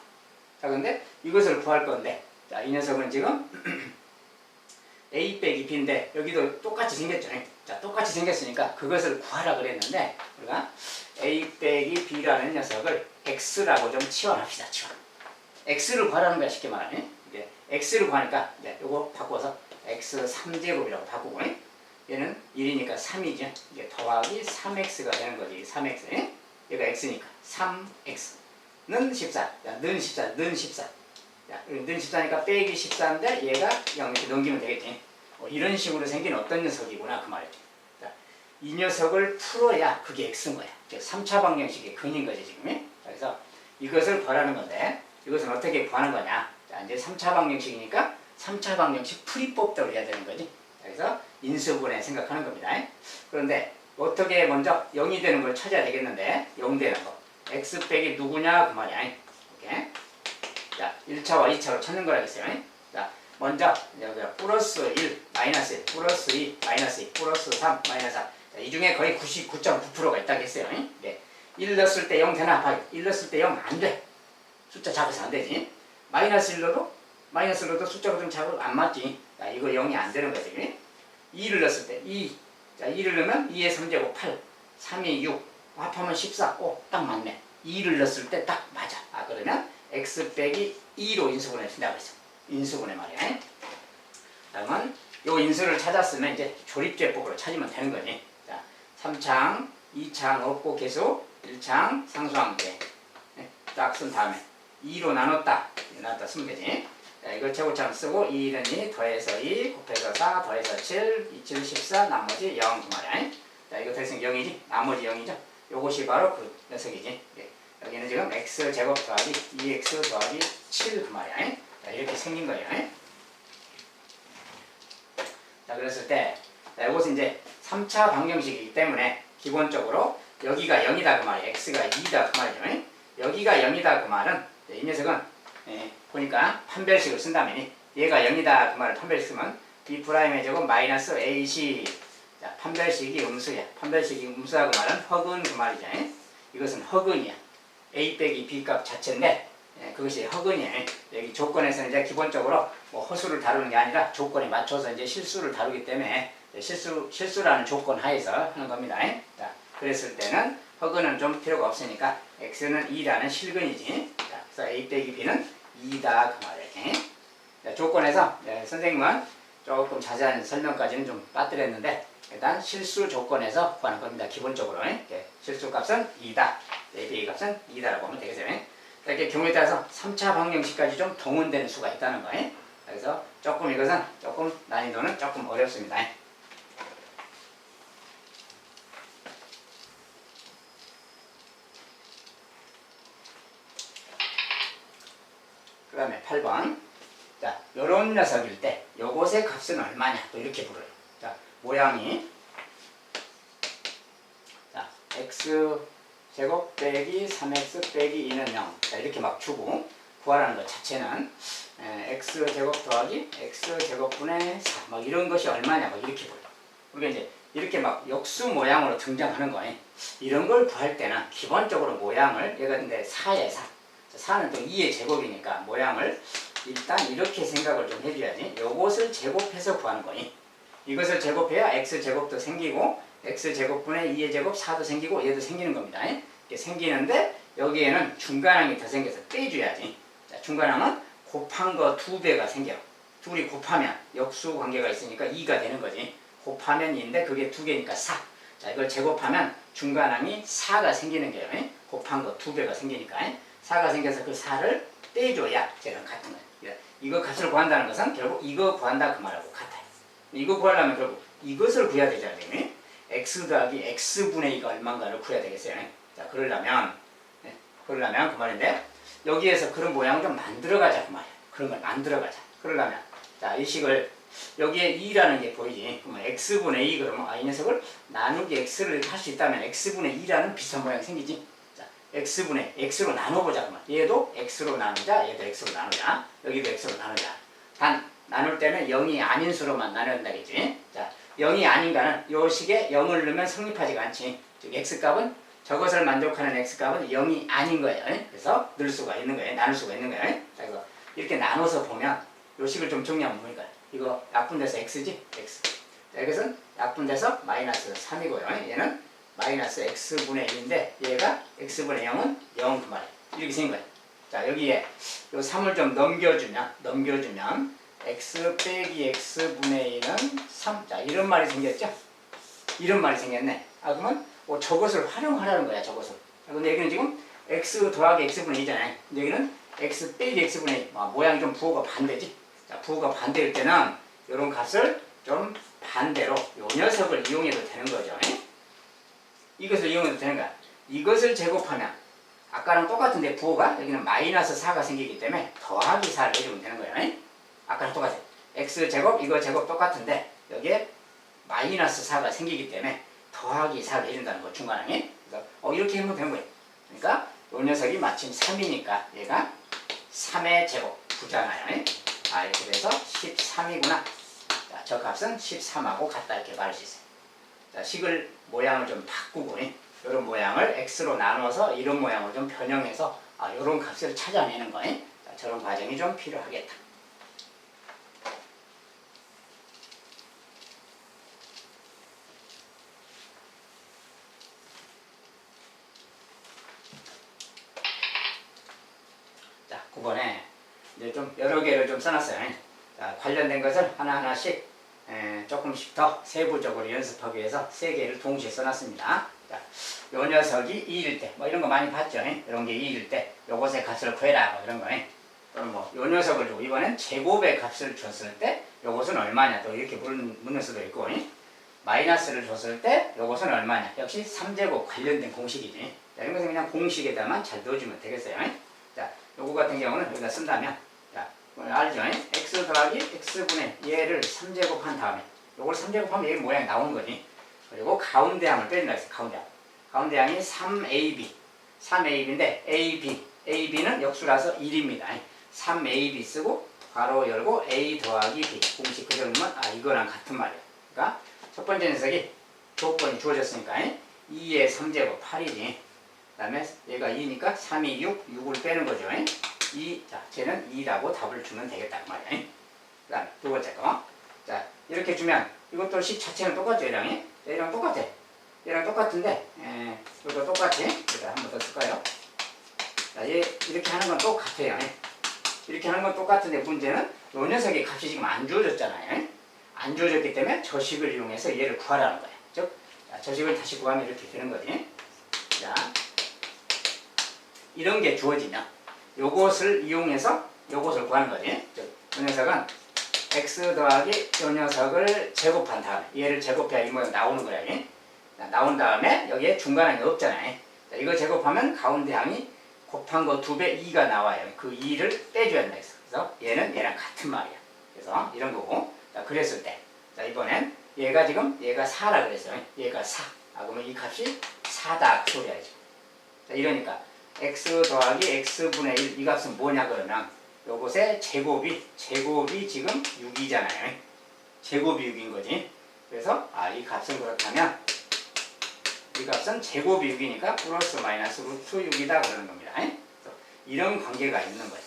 자, 근데 이것을 구할 건데 자, 이 녀석은 지금 a 빼기 b인데 여기도 똑같이 생겼죠. 자, 똑같이 생겼으니까 그것을 구하라 그랬는데 우리가 a 빼기 b라는 녀석을 x라고 좀 치환합시다. 치환. x를 구하라는 거야 쉽게 말하면. 이제 x를 구하니까 이제 요거 바꿔서 x 3제곱이라고 바꾸고 얘는 1이니까 3이죠. 이게 더하기 3x가 되는 거지. 3x. 얘가 x니까 3x는 14. 자, 는 14. 는 14. 자, 는 14니까 빼기 14인데 얘가 0 이렇게 넘기면 되겠지. 이런 식으로 생긴 어떤 녀석이구나 그 말이지. 자, 이 녀석을 풀어야 그게 x인 거야. 3차 방정식의 근인 거지 지금. 그래서 이것을 구하라는 건데 이것은 어떻게 구하는 거냐. 자, 자, 이제 3차 방정식이니까 3차 방정식 풀이법도 해야 되는 거지. 그래서 인수분해 생각하는 겁니다. 그런데 어떻게 먼저 0이 되는 걸 찾아야 되겠는데 0 되는 거. x 빼기 누구냐 그 말이야. 오케이. 자, 1차와 2차로 찾는 거라겠어요. 자, 먼저 여기 플러스 1, 마이너스 1, 플러스 2, 마이너스 2, 플러스 3, 마이너스 4. 자, 이 중에 거의 99.9%가 있다고 했어요. 네. 1 넣었을 때 0 되나 봐요. 1 넣었을 때 0 안 돼. 숫자 작아서 안 되지. 마이너스 1로도 숫자가 좀 작아도 안 맞지. 자, 이거 0이 안 되는 거지. 2를 넣었을 때 2. 자, 2를 넣으면 2의 3제곱 8, 3이 6, 합하면 14. 딱 맞네. 2를 넣었을 때 딱 맞아. 그러면 x 빼기 2로 인수분해 된다고 했어. 인수분해 말이야. 그러면 요 인수를 찾았으면 이제 조립제법으로 찾으면 되는 거니. 자, 3창, 2창 없고 계속 1창 상수항제. 딱 쓴 다음에 2로 나눴다 쓰면 되지. 자, 이걸 최고점 쓰고 2는 2 더해서 2 곱해서 4 더해서 7 2, 7, 14 나머지 0 그 말이야. 자, 이거 됐으면 0이지. 나머지 0이죠. 요것이 바로 그 녀석이지. 예. 여기는 지금 x제곱 더하기 2x 더하기 7 그 말이야. 자, 이렇게 생긴 거예요. 자, 그랬을 때 자, 이것은 이제 3차 방정식이기 때문에 기본적으로 여기가 0이다 그 말이야. x가 2다 그 말이죠. 여기가 0이다 그 말은 이 녀석은 보니까 판별식을 쓴다면 얘가 0이다 그 말을 판별식 쓰면 b'의 제곱 마이너스 ac. 자, 판별식이 음수야. 판별식이 음수하고 말은 허근 그 말이죠. 이것은 허근이야. a 빼기 b 값 자체인데 그것이 허근이야. 여기 조건에서는 이제 기본적으로 뭐 허수를 다루는 게 아니라 조건에 맞춰서 이제 실수를 다루기 때문에 실수라는 조건 하에서 하는 겁니다. 자, 그랬을 때는 허근은 좀 필요가 없으니까 x는 2라는 실근이지. 자, 그래서 a 빼기 b는 2다 그 말이에요. 조건에서 선생님은 조금 자세한 설명까지는 좀 빠뜨렸는데 일단 실수 조건에서 구하는 겁니다. 기본적으로 실수 값은 2다. a 빼기 값은 2다라고 하면 되겠어요. 이렇게 경우에 따라서 3차 방정식까지 좀 동원되는 수가 있다는 거예요. 그래서 조금 이것은 조금 난이도는 조금 어렵습니다. 그 다음에 8번. 자, 요런 녀석일 때 요것의 값은 얼마냐 또 이렇게 물어요. 자, 모양이 자, x제곱 빼기 3x 빼기 2는 0. 자, 이렇게 막 주고 구하라는 것 자체는 x제곱 더하기 x제곱분의 4. 막 이런 것이 얼마냐 막 이렇게 보여. 우리가 이제 이렇게 막 역수 모양으로 등장하는 거예요. 이런 걸 구할 때는 기본적으로 모양을 얘가 근데 4에 4. 4는 또 2의 제곱이니까 모양을 일단 이렇게 생각을 좀 해줘야지. 요것을 제곱해서 구하는 거니. 이것을 제곱해야 x제곱도 생기고 x제곱분의 2의 제곱 4도 생기고 얘도 생기는 겁니다. 이렇게 생기는데 여기에는 중간항이 더 생겨서 빼줘야지. 자, 중간항은 곱한 거 2배가 생겨. 둘이 곱하면 역수 관계가 있으니까 2가 되는 거지. 곱하면 2인데 그게 2개니까 4. 자, 이걸 제곱하면 중간항이 4가 생기는 거예요. 곱한 거 2배가 생기니까 4가 생겨서 그 4를 떼줘야 쟤랑 같은 거예요. 이거 값을 구한다는 것은 결국 이거 구한다 그 말하고 같아요. 이거 구하려면 결국 이것을 구해야 되잖아요. x 더하기 x분의 2가 얼마인가를 구해야 되겠어요. 자, 그러려면 그 말인데 여기에서 그런 모양을 좀 만들어가자 그 말이에요. 그런 걸 만들어가자. 그러려면 자, 이 식을 여기에 2라는 게 보이지. 그러면 x분의 2 그러면 이 녀석을 나누기 x를 할 수 있다면 x분의 2라는 비슷한 모양이 생기지. 자, x분의 x로 나눠보자 그러면 얘도 x로 나누자, 얘도 x로 나누자, 여기도 x로 나누자. 단 나눌 때는 0이 아닌 수로만 나눠야 된다겠지. 자, 0이 아닌가는 요 식에 0을 넣으면 성립하지가 않지. 즉 x값은 저것을 만족하는 x값은 0이 아닌 거예요. 그래서 넣을 수가 있는 거예요. 나눌 수가 있는 거예요. 자, 이거 이렇게 나눠서 보면 요 식을 좀 정리하면 뭡니까? 이거 약분돼서 x지? x. 자, 이것은 약분돼서 마이너스 3이고요. 얘는 마이너스 x분의 1인데 얘가 x분의 0은 0 그 말이에요. 이렇게 생긴 거예요. 자, 여기에 요 3을 좀 넘겨주면 x 빼기 x분의 2는 3. 자, 이런 말이 생겼죠? 이런 말이 생겼네. 그러면 저것을 활용하라는 거야, 저것을. 근데 여기는 지금 x 더하기 x분의 2잖아요. 근데 여기는 x 빼기 x분의 2. 모양이 좀 부호가 반대지? 자, 부호가 반대일 때는 이런 값을 좀 반대로 요 녀석을 이용해도 되는 거죠. 이것을 이용해도 되는 거야. 이것을 제곱하면 아까랑 똑같은데 부호가 여기는 마이너스 4가 생기기 때문에 더하기 4를 해주면 되는 거예요. 아까랑 똑같아요. x제곱 이거 제곱 똑같은데 여기에 마이너스 4가 생기기 때문에 더하기 4를 해준다는 거 중간에. 그래서 이렇게 하면 되는 거예요. 그러니까 이 녀석이 마침 3이니까 얘가 3의 제곱 부잖아요. 이렇게 돼서 13이구나. 자, 저 값은 13하고 같다 이렇게 말할 수 있어요. 자, 식을 모양을 좀 바꾸고 이런 모양을 x로 나눠서 이런 모양으로 좀 변형해서 이런 값을 찾아내는 거예요. 자, 저런 과정이 좀 필요하겠다. 자, 9번에 이제 좀 여러 개를 좀 써놨어요. 자, 관련된 것을 하나하나씩 조금씩 더 세부적으로 연습하기 위해서 3개를 동시에 써놨습니다. 자, 요 녀석이 2일 때, 뭐 이런 거 많이 봤죠? 이런 게 2일 때, 요것의 값을 구해라, 뭐 이런 거. 또는 뭐, 요 녀석을 주고, 이번엔 제곱의 값을 줬을 때, 요것은 얼마냐, 또 이렇게 묻는 수도 있고, 마이너스를 줬을 때, 요것은 얼마냐. 역시 3제곱 관련된 공식이지. 자, 이런 것은 그냥 공식에다만 잘 넣어주면 되겠어요. 자, 요거 같은 경우는 여기다 쓴다면, 자, 알죠? x 더하기 x분의 얘를 3제곱한 다음에 요걸 3제곱하면 얘 모양이 나오는 거지. 그리고 가운데 항을 빼준다 했어. 가운데 항이 3ab인데 ab는 역수라서 1입니다. 3ab 쓰고 괄호 열고 a 더하기 b 공식 그려놓으면 이거랑 같은 말이야. 그러니까 첫 번째 녀석이 조건이 주어졌으니까 2의 3제곱 8이지. 그 다음에 얘가 2니까 3이 6, 6을 빼는 거죠. 자, 쟤는 2라고 답을 주면 되겠다 그 말이야. 그 다음 두 번째 거. 자, 이렇게 주면 이것도 식 자체는 똑같죠. 얘랑 똑같아. 얘랑 똑같은데 이것도 똑같이. 그래서 한 번 더 쓸까요? 자, 얘 이렇게 하는 건 똑같아요. 이렇게 하는 건 똑같은데 문제는 요 녀석의 값이 지금 안 주어졌잖아요. 안 주어졌기 때문에 저 식을 이용해서 얘를 구하라는 거예요. 즉, 저 식을 다시 구하면 이렇게 되는 거지. 자, 이런 게 주어지면 요것을 이용해서 요것을 구하는 거지. 즉, 이 녀석은 x 더하기 요 녀석을 제곱한 다음에 얘를 제곱해야 이 모양 나오는 거야. 나온 다음에 여기에 중간항이 없잖아요. 자, 이거 제곱하면 가운데 항이 곱한 거 2배 2가 나와요. 그 2를 빼줘야 된다 했어. 그래서 얘는 얘랑 같은 말이야. 그래서 이런 거고. 자, 그랬을 때. 자, 이번엔 얘가 4라 그랬어요. 얘가 4. 그러면 이 값이 4다 그 소리야. 자, 이러니까 x 더하기 x분의 1 이 값은 뭐냐 그러면 요것의 제곱이 지금 6이잖아요. 제곱이 6인 거지. 그래서 이 값은 그렇다면 이 값은 제곱이 6이니까 플러스 마이너스 루트 6이다 그러는 겁니다. 이런 관계가 있는 거예요.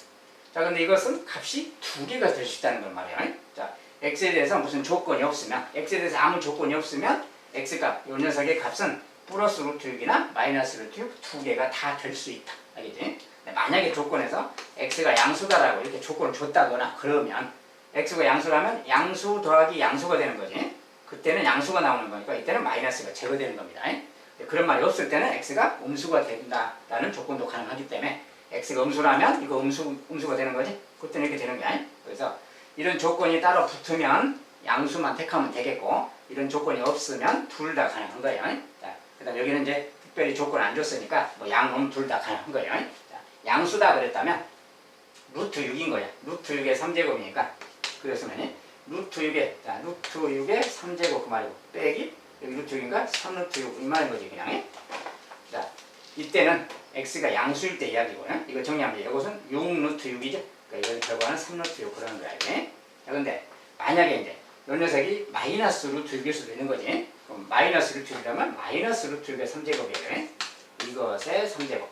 자, 근데 이것은 값이 2개가 될 수 있다는 걸 말이에요. 자, x에 대해서 무슨 조건이 없으면 x에 대해서 아무 조건이 없으면 x값, 요 녀석의 값은 플러스 루트 6이나 마이너스 루트 6 2개가 다 될 수 있다. 알겠지? 만약에 조건에서 x가 양수다라고 이렇게 조건을 줬다거나 그러면 x가 양수라면 양수 더하기 양수가 되는 거지. 그때는 양수가 나오는 거니까 이때는 마이너스가 제거되는 겁니다. 그런 말이 없을 때는 x가 음수가 된다라는 조건도 가능하기 때문에 x가 음수라면 이거 음수가 되는 거지. 그때는 이렇게 되는 거야. 그래서 이런 조건이 따로 붙으면 양수만 택하면 되겠고 이런 조건이 없으면 둘 다 가능한 거예요. 자, 그다음 여기는 이제 특별히 조건 안 줬으니까 뭐 양음 둘 다 가능한 거예요. 자, 양수다 그랬다면 루트 6인 거야. 루트 6의 3제곱이니까 그랬으면 루트 6의 3제곱 그 말이고 빼기 여기 루트 6인가 3루트 6 이 말인 거지 그냥. 자, 이때는 x가 양수일 때 이야기고요. 이거 정리하면 이것은 6루트 6이죠. 그러니까 이거 결과는 3루트 6 그러는 거야. 자, 근데 만약에 이제 이 녀석이 마이너스 루트 6일 수도 있는 거지. 그럼 마이너스 루트 6이라면 마이너스 루트 6의 3제곱이에요. 이것의 3제곱.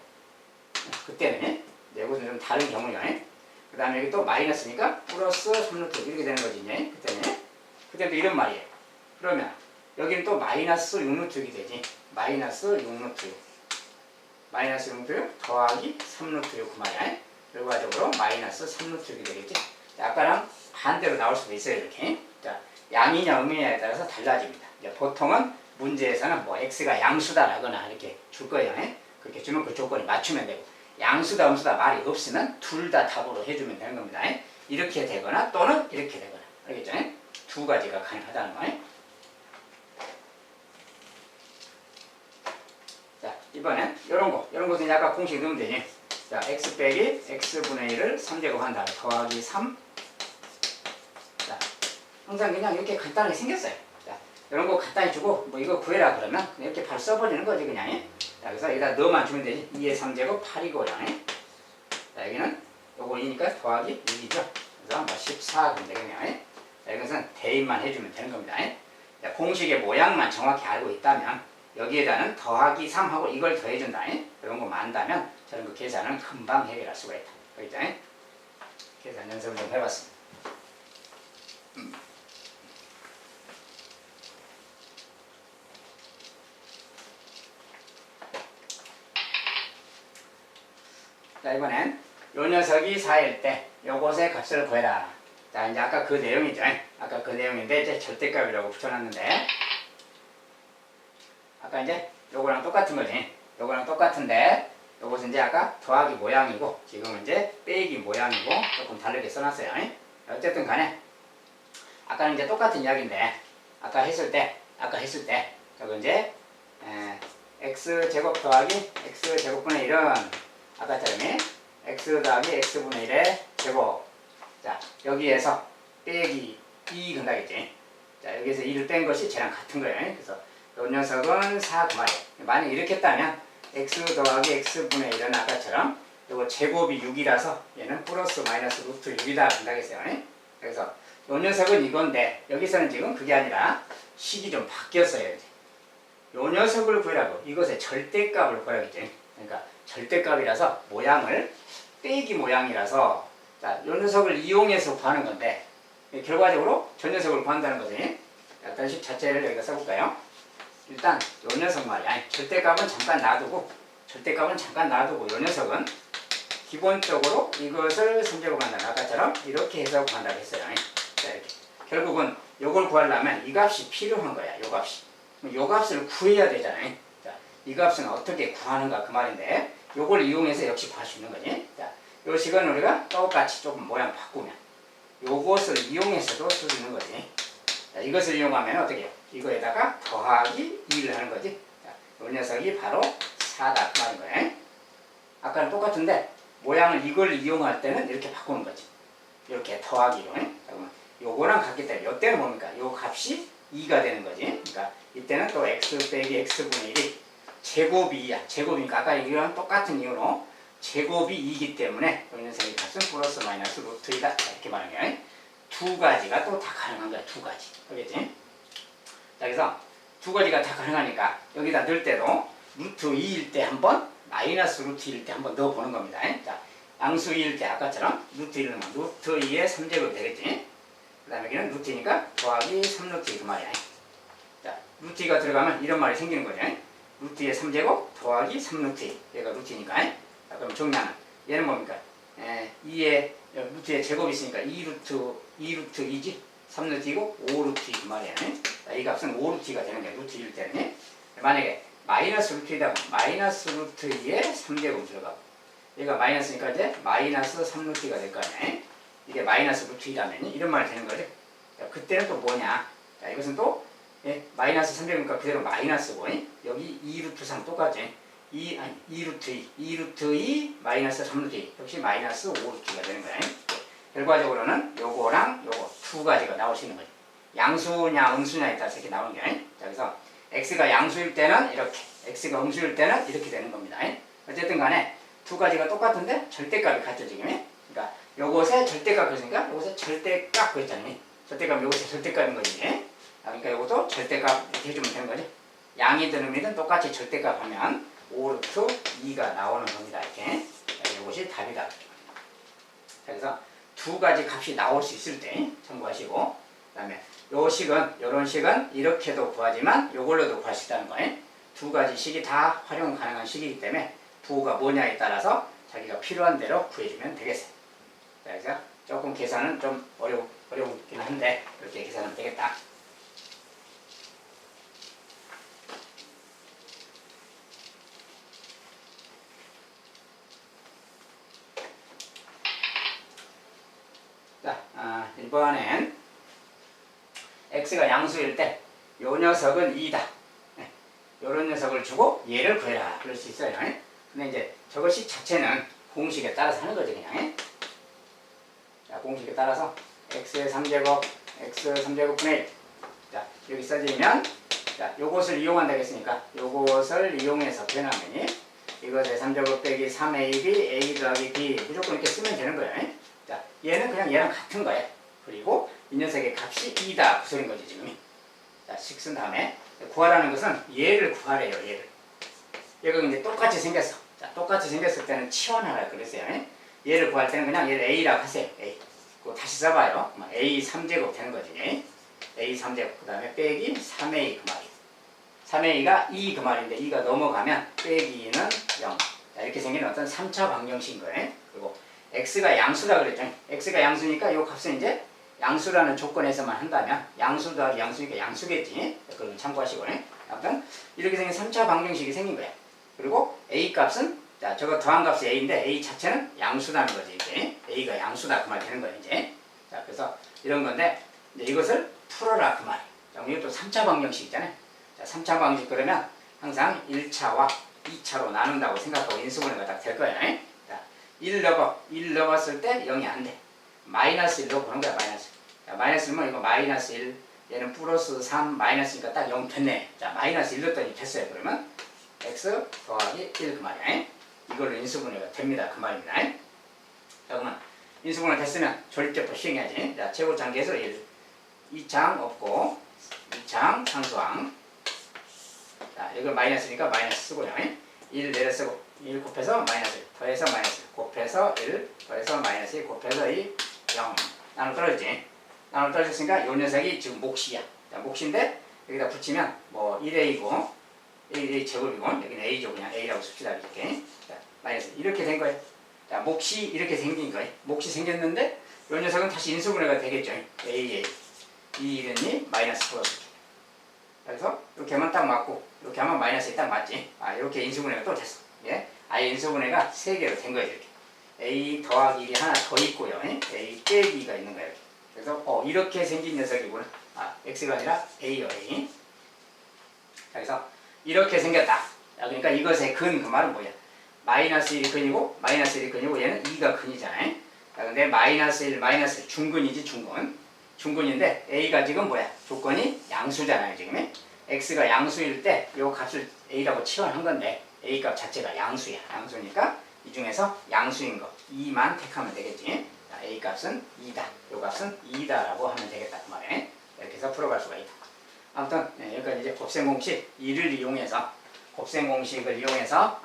그때는 이것은 좀 다른 경우예요. 그 다음에 여기 또 마이너스니까 플러스 3루트 6 이렇게 되는 거지. 그때도 이런 말이에요. 그러면 여기는 또 마이너스 6루트 6이 되지. 마이너스 6루트 6. 마이너스 6루트 6 더하기 3루트 6 그 말이야. 결과적으로 마이너스 3루트 6이 되겠지. 아까랑 반대로 나올 수도 있어요. 이렇게. 자, 양이냐 음이냐에 따라서 달라집니다. 이제 보통은 문제에서는 뭐 x가 양수다라거나 이렇게 줄 거예요. 그렇게 주면 그 조건이 맞추면 되고 양수다 음수다 말이 없으면 둘 다 답으로 해주면 되는 겁니다. 이렇게 되거나 또는 이렇게 되거나. 알겠죠? 두 가지가 가능하다는 거예요. 자, 이번엔 요런 것은 아까 공식 넣으면 되지. 자, x 빼기 x분의 1을 3제곱 한 다음에 더하기 3. 자, 항상 그냥 이렇게 간단하게 생겼어요. 자, 이런 거 간단히 주고 뭐 이거 구해라 그러면 그냥 이렇게 바로 써버리는 거지 그냥. 자, 그래서 여기다 넣어만 주면 되지. 2의 3제곱 8이고요. 자, 여기는 요거 2니까 더하기 6이죠. 그래서 뭐 14 그럼 되겠네요. 자, 이것은 대입만 해주면 되는 겁니다. 자, 공식의 모양만 정확히 알고 있다면 여기에다는 더하기 3하고 이걸 더해준다. 이런 거만 안다면 저런 거 계산은 금방 해결할 수가 있다. 그렇죠? 계산 연습을 좀 해봤습니다. 자, 이번엔 요 녀석이 4일 때 요것의 값을 구해라. 자, 이제 아까 그 내용이죠. 아까 그 내용인데 이제 절대값이라고 붙여놨는데 아까 이제 요거랑 똑같은 거지. 요거랑 똑같은데 요것은 이제 아까 더하기 모양이고 지금은 이제 빼기 모양이고 조금 다르게 써놨어요. 어쨌든 간에 아까는 이제 똑같은 이야기인데 아까 했을 때 저거 이제 x제곱 더하기 x제곱분의 1은 아까처럼 x 더하기 x분의 1의 제곱. 자, 여기에서 빼기 2 건다겠지. 자, 여기에서 2를 뺀 것이 쟤랑 같은 거예요. 그래서 요 녀석은 4 그 말이에요. 만약 이렇게 했다면 x 더하기 x분의 1은 아까처럼 요거 제곱이 6이라서 얘는 플러스 마이너스 루트 6이다 건다겠어요. 그래서 요 녀석은 이건데 여기서는 지금 그게 아니라 식이 좀 바뀌었어요. 이제. 요 녀석을 구하라고 이것의 절대값을 구하라겠지. 그러니까 절대값이라서 모양을 빼기 모양이라서 자, 요 녀석을 이용해서 구하는 건데 결과적으로 저 녀석을 구한다는 거지. 어떤 식 자체를 여기다 써볼까요? 일단 요 녀석 말이야. 절대값은 잠깐 놔두고 요 녀석은 기본적으로 이것을 3제곱 한다. 아까처럼 이렇게 해서 구한다고 했어요. 자, 이렇게. 결국은 요걸 구하려면 이 값이 필요한 거야. 요 값이. 요 값을 구해야 되잖아요. 자, 이 값은 어떻게 구하는가 그 말인데 요걸 이용해서 역시 구할 수 있는 거지. 자, 요 식은 우리가 똑같이 조금 모양 바꾸면 요것을 이용해서도 쓸 수 있는 거지. 자, 이것을 이용하면 어떻게 해요? 이거에다가 더하기 2를 하는 거지. 자, 요 녀석이 바로 4다 그 말인 거예요. 아까랑 똑같은데 모양을 이걸 이용할 때는 이렇게 바꾸는 거지. 이렇게 더하기로. 그러면 요거랑 같기 때문에 요때는 뭡니까? 요 값이 2가 되는 거지. 그러니까 이때는 또 x 빼기 x분의 1이 제곱이 2야. 제곱이니까 아까 이거랑 똑같은 이유로 제곱이 2이기 때문에 요 녀석의 값은 플러스 마이너스 루트 2다. 이렇게 말하는 거야. 두 가지가 또 다 가능한 거야. 두 가지. 알겠지? 자, 그래서 두 가지가 다 가능하니까 여기다 넣을 때도 루트 2일 때 한 번, 마이너스 루트 2일 때 한 번 넣어보는 겁니다. 자, 양수 2일 때 아까처럼 루트 1을 넣으면 루트 2의 3제곱이 되겠지? 그 다음에 여기는 루트 2니까 더하기 3루트 2 그 말이야. 자, 루트 2가 들어가면 이런 말이 생기는 거죠. 루트 2의 3제곱 더하기 3루트 2. 얘가 루트 2니까. 자, 그럼 정리하면 얘는 뭡니까? 2의 루트에 제곱이 있으니까 2루트 2지? 3루트 2고 5루트 2 그 말이야. 자, 이 값은 5루트 2가 되는 거야. 루트 2일 때는. 만약에 마이너스 루트 2다 마이너스 루트 2에 3제곱 들어가고 얘가 마이너스니까 이제 마이너스 3루트 2가 될 거 아니야. 이게 마이너스 루트 2라면 이런 말이 되는 거지. 자, 그때는 또 뭐냐? 자, 이것은 또 마이너스 3제곱이니까 그대로 마이너스고 여기 2루트 3 똑같지? 2루트 2 마이너스 3루트 2 역시 마이너스 5루트가 되는 거야. 결과적으로는 요거랑 요거 두 가지가 나올 수 있는 거지. 양수냐 음수냐에 따라서 이렇게 나오는 거야. 자, 그래서 x가 양수일 때는 이렇게, x가 음수일 때는 이렇게 되는 겁니다. 어쨌든 간에 두 가지가 똑같은데 절대값이 같죠 지금. 그러니까 요것의 절대값 그랬으니까 요것의 절대값 그랬잖아요. 절대값 요것의 절대값인 거지. 그러니까 요것도 절대값 이렇게 해주면 되는 거지. 양이든 음이든 똑같이 절대값 하면 5루트 2가 나오는 겁니다. 이렇게. 요것이 답이다. 그래서 두 가지 값이 나올 수 있을 때 참고하시고, 그 다음에 요런 식은 이렇게도 구하지만 요걸로도 구할 수 있다는 거예요. 두 가지 식이 다 활용 가능한 식이기 때문에 부호가 뭐냐에 따라서 자기가 필요한 대로 구해주면 되겠어요. 그래서 조금 계산은 좀 어렵긴 한데 이렇게 계산하면 되겠다. 자, 이번엔 x가 양수일 때 요 녀석은 2다. 요 요런 녀석을 주고 얘를 구해라. 그럴 수 있어요. 근데 이제 저것이 자체는 공식에 따라서 하는 거지, 그냥. 자, 공식에 따라서 x의 3제곱, x 3제곱분의 1. 자, 여기 써지면, 자, 요것을 이용한다고 했으니까, 요것을 이용해서 변하면, 이것의 3제곱 빼기 3ab, a 더하기 b. 무조건 이렇게 쓰면 되는 거예요. 자, 얘는 그냥 얘랑 같은 거예요. 그리고 이 녀석의 값이 2다. 그 소린 거지, 지금. 자, 식 쓴 다음에, 구하라는 것은 얘를 구하래요, 얘를. 얘가 이제 똑같이 생겼어. 자, 똑같이 생겼을 때는 치환하라 그랬어요. 얘를 구할 때는 그냥 얘를 a라고 하세요. a. 그거 다시 써봐요. a 3제곱 되는 거지. a 3제곱. 그 다음에 빼기 3a 그 말이에요. 3a가 2 그 말인데 2가 넘어가면 빼기 2는 0. 자, 이렇게 생긴 어떤 3차 방정식인 거예요. 그리고 x가 양수라 그랬죠. x가 양수니까 이 값은 이제 양수라는 조건에서만 한다면 양수 더하기 양수니까 양수겠지. 그걸 참고하시고. 아무튼 이렇게 생긴 3차 방정식이 생긴 거예요. 그리고 a 값은 자, 저거 더한 값이 a인데 a 자체는 양수라는 거지. 이제 a가 양수다 그 말 되는 거예요. 이제. 자, 그래서 이런 건데 이제 이것을 풀어라 그 말. 자, 이것도 3차 방정식 있잖아요. 자, 3차 방정식 그러면 항상 1차와 2차로 나눈다고 생각하고 인수분해가 딱 될 거예요. 자, 1 넣었을 때 0이 안 돼. 마이너스 1로 보는 거야. 마이너스. 자, 마이너스 1면 이거 마이너스 1 얘는 플러스 3 마이너스니까 딱 0 됐네. 자, 마이너스 1 넣었더니 됐어요. 그러면 x 더하기 1 그 말이야. 이걸로 인수분해가 됩니다. 그 말입니다. 자, 그러면 인수분해 됐으면 조립제법 시행해야지. 자, 최고장계에서 1. 2창 없고 2창 상수항. 자, 이거 마이너스니까 마이너스 쓰고요. 1 내려 쓰고 1 곱해서 마이너스 1 더해서 마이너스 1 곱해서 1 더해서 마이너스 1 곱해서 2 0 나눠 떨어졌지. 나눠 떨어졌으니까 요 녀석이 지금 몫이야. 자, 몫인데 여기다 붙이면 뭐 1a고 1a 제곱이고 여기는 a죠. 그냥 a라고 씁시다. 이렇게. 자, 마이너스 이렇게 된 거예요. 자, 몫이 이렇게 생긴 거예요. 몫이 생겼는데 요 녀석은 다시 인수분해가 되겠죠. a 이 이름이 마이너스 플러스. 그래서 이렇게 하면 딱 맞고 이렇게 하면 마이너스에 딱 맞지. 아, 이렇게 인수분해가 또 됐어. 예? 아예 인수분해가 3개로 된 거예요. 이렇게. a 더하기 1이 하나 더 있고요. a 빼기가 있는 거예요. 그래서 이렇게 생긴 녀석이구나. 아, x가 아니라 a요. a. 자, 그래서 이렇게 생겼다. 자, 그러니까 이것의 근 그 말은 뭐야? 마이너스 1이 근이고 마이너스 1이 근이고 얘는 2가 근이잖아요. 자, 근데 마이너스 1 마이너스 1 중근이지 중근. 중근인데 a가 지금 뭐야? 조건이 양수잖아요. 지금 x가 양수일 때 이 값을 a라고 치환한 건데 a 값 자체가 양수야. 양수니까 이 중에서 양수인 거 2만 택하면 되겠지. 자, a 값은 2다. 이 값은 2다라고 하면 되겠다 그 말이에요. 이렇게 해서 풀어갈 수가 있다. 아무튼 여기까지 이제 곱셈공식 2를 이용해서 곱셈공식을 이용해서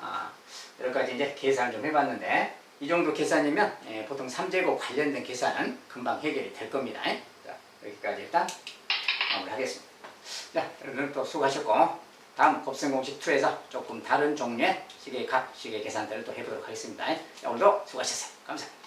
여기까지 이제 계산을 좀 해봤는데 이 정도 계산이면 보통 3제곱 관련된 계산은 금방 해결이 될 겁니다. 자, 여기까지 일단 마무리하겠습니다. 자, 여러분 또 수고하셨고 다음 곱셈공식 2에서 조금 다른 종류의 식의 값, 식의 계산들을 또 해보도록 하겠습니다. 자, 오늘도 수고하셨어요. 감사합니다.